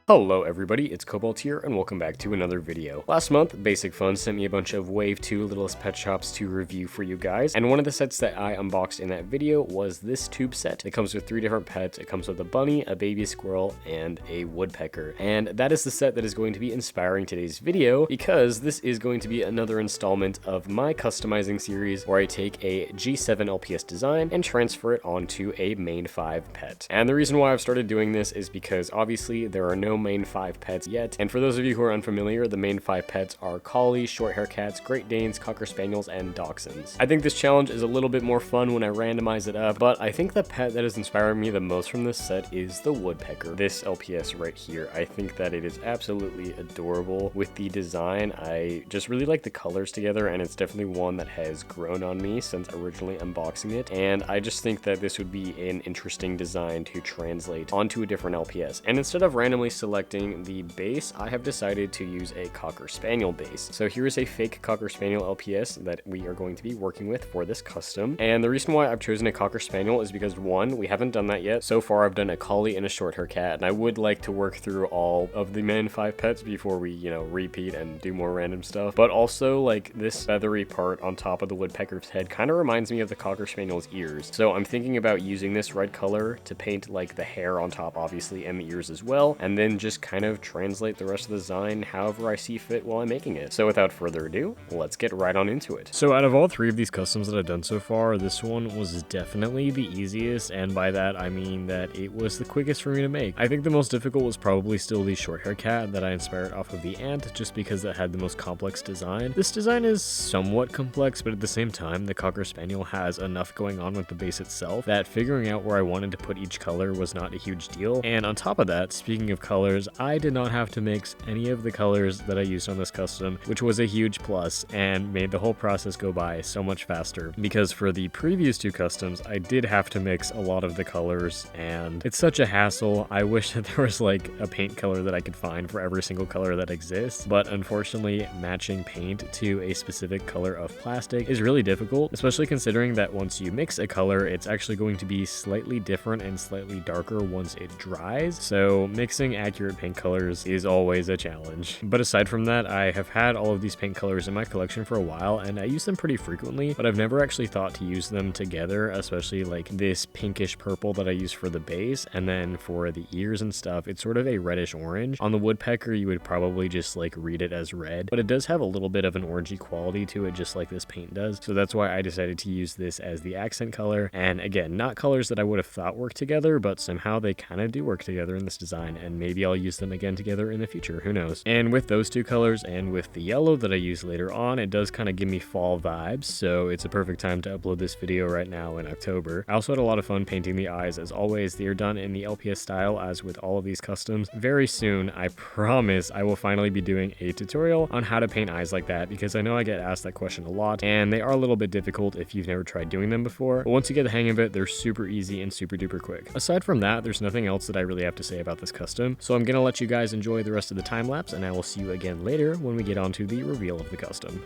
Hello everybody, it's Cobalt here, and welcome back to another video. Last month, Basic Fun sent me a bunch of Wave 2 Littlest pet shops to review for you guys, and one of the sets that I unboxed in that video was this tube set. It comes with 3 different pets. It comes with a bunny, a baby squirrel, and a woodpecker. And that is the set that is going to be inspiring today's video, because this is going to be another installment of my customizing series where I take a G7 LPS design and transfer it onto a main 5 pet. And the reason why I've started doing this is because obviously there are no main 5 pets yet, and for those of you who are unfamiliar, the main 5 pets are collies, short hair cats, Great Danes, cocker spaniels, and dachshunds. I think this challenge is a little bit more fun when I randomize it up, but I think the pet that is inspiring me the most from this set is the woodpecker, this LPS right here. I think that it is absolutely adorable with the design. I just really like the colors together, and it's definitely one that has grown on me since originally unboxing it, and I just think that this would be an interesting design to translate onto a different LPS. And instead of randomly selecting the base, I have decided to use a cocker spaniel base. So here is a fake cocker spaniel LPS that we are going to be working with for this custom. And the reason why I've chosen a cocker spaniel is because, one, we haven't done that yet. So far I've done a collie and a short hair cat, and I would like to work through all of the main 5 pets before we, repeat and do more random stuff. But also, like, this feathery part on top of the woodpecker's head kind of reminds me of the cocker spaniel's ears. So I'm thinking about using this red color to paint like the hair on top, obviously, and the ears as well, and then just kind of translate the rest of the design however I see fit while I'm making it. So without further ado, let's get right on into it. So out of all 3 of these customs that I've done so far, this one was definitely the easiest, and by that I mean that it was the quickest for me to make. I think the most difficult was probably still the short hair cat that I inspired off of the ant, just because it had the most complex design. This design is somewhat complex, but at the same time, the cocker spaniel has enough going on with the base itself that figuring out where I wanted to put each color was not a huge deal. And on top of that, speaking of colors, I did not have to mix any of the colors that I used on this custom, which was a huge plus and made the whole process go by so much faster, because for the previous 2 customs I did have to mix a lot of the colors, and it's such a hassle. I wish that there was like a paint color that I could find for every single color that exists, but unfortunately matching paint to a specific color of plastic is really difficult, especially considering that once you mix a color, it's actually going to be slightly different and slightly darker once it dries. So mixing accurate paint colors is always a challenge. But aside from that, I have had all of these paint colors in my collection for a while, and I use them pretty frequently, but I've never actually thought to use them together, especially like this pinkish purple that I use for the base, and then for the ears and stuff, it's sort of a reddish orange. On the woodpecker, you would probably just like read it as red, but it does have a little bit of an orangey quality to it, just like this paint does. So that's why I decided to use this as the accent color. And again, not colors that I would have thought worked together, but somehow they kind of do work together in this design, and maybe I'll use them again together in the future, who knows. And with those 2 colors and with the yellow that I use later on, it does kind of give me fall vibes, so it's a perfect time to upload this video right now in October. I also had a lot of fun painting the eyes. As always, they are done in the LPS style, as with all of these customs. Very soon, I promise, I will finally be doing a tutorial on how to paint eyes like that, because I know I get asked that question a lot, and they are a little bit difficult if you've never tried doing them before, but once you get the hang of it, they're super easy and super duper quick. Aside from that, there's nothing else that I really have to say about this custom, so I'm gonna let you guys enjoy the rest of the time lapse, and I will see you again later when we get on to the reveal of the custom.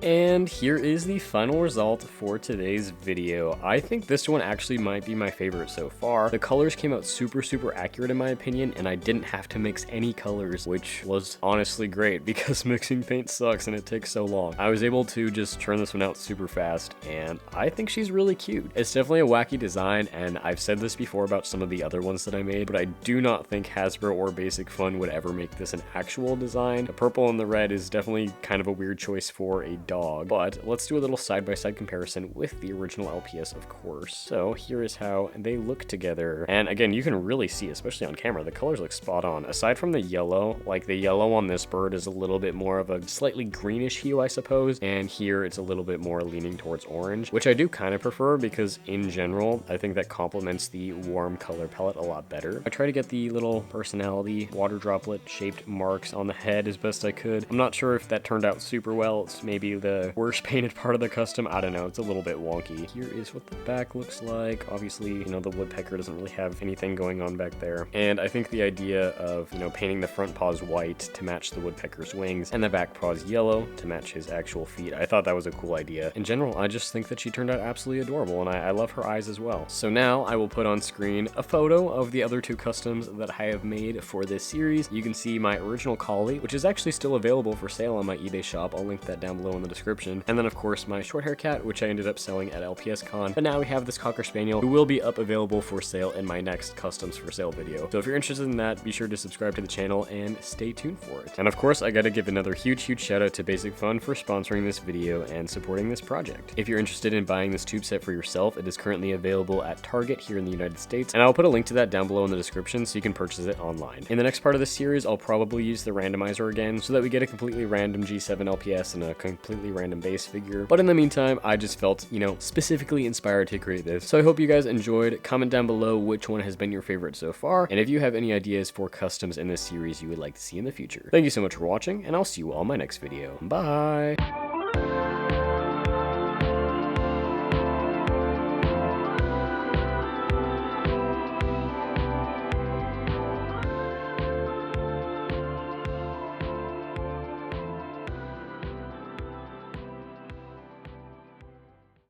And here is the final result for today's video. I think this one actually might be my favorite so far. The colors came out super accurate in my opinion, and I didn't have to mix any colors, which was honestly great because mixing paint sucks and it takes so long. I was able to just churn this one out super fast, and I think she's really cute. It's definitely a wacky design, and I've said this before about some of the other ones that I made, but I do not think Hasbro or Basic Fun would ever make this an actual design. The purple and the red is definitely kind of a weird choice for a dog, but let's do a little side-by-side comparison with the original LPS, of course. So here is how they look together, and again, you can really see, especially on camera, the colors look spot on. Aside from the yellow, like the yellow on this bird is a little bit more of a slightly greenish hue, I suppose, and here it's a little bit more leaning towards orange, which I do kind of prefer because in general, I think that complements the warm color palette a lot better. I try to get the little personality water droplet shaped marks on the head as best I could. I'm not sure if that turned out super well. It's maybe the worst painted part of the custom. I don't know. It's a little bit wonky. Here is what the back looks like. Obviously, you know, the woodpecker doesn't really have anything going on back there. And I think the idea of, you know, painting the front paws white to match the woodpecker's wings and the back paws yellow to match his actual feet, I thought that was a cool idea. In general, I just think that she turned out absolutely adorable, and I love her eyes as well. So now I will put on screen a photo of the other two customs that I have made for this series. You can see my original collie, which is actually still available for sale on my eBay shop. I'll link that down below in the description. And then of course my short hair cat, which I ended up selling at LPS Con. But now we have this Cocker Spaniel who will be up available for sale in my next customs for sale video. So if you're interested in that, be sure to subscribe to the channel and stay tuned for it. And of course, I gotta give another huge shout out to Basic Fun for sponsoring this video and supporting this project. If you're interested in buying this tube set for yourself, it is currently available at Target here in the United States, and I'll put a link to that down below in the description so you can purchase it online. In the next part of this series, I'll probably use the randomizer again so that we get a completely random G7 LPS and a completely random base figure. But in the meantime, I just felt, you know, specifically inspired to create this. So I hope you guys enjoyed. Comment down below which one has been your favorite so far, and if you have any ideas for customs in this series you would like to see in the future. Thank you so much for watching, and I'll see you all in my next video. Bye!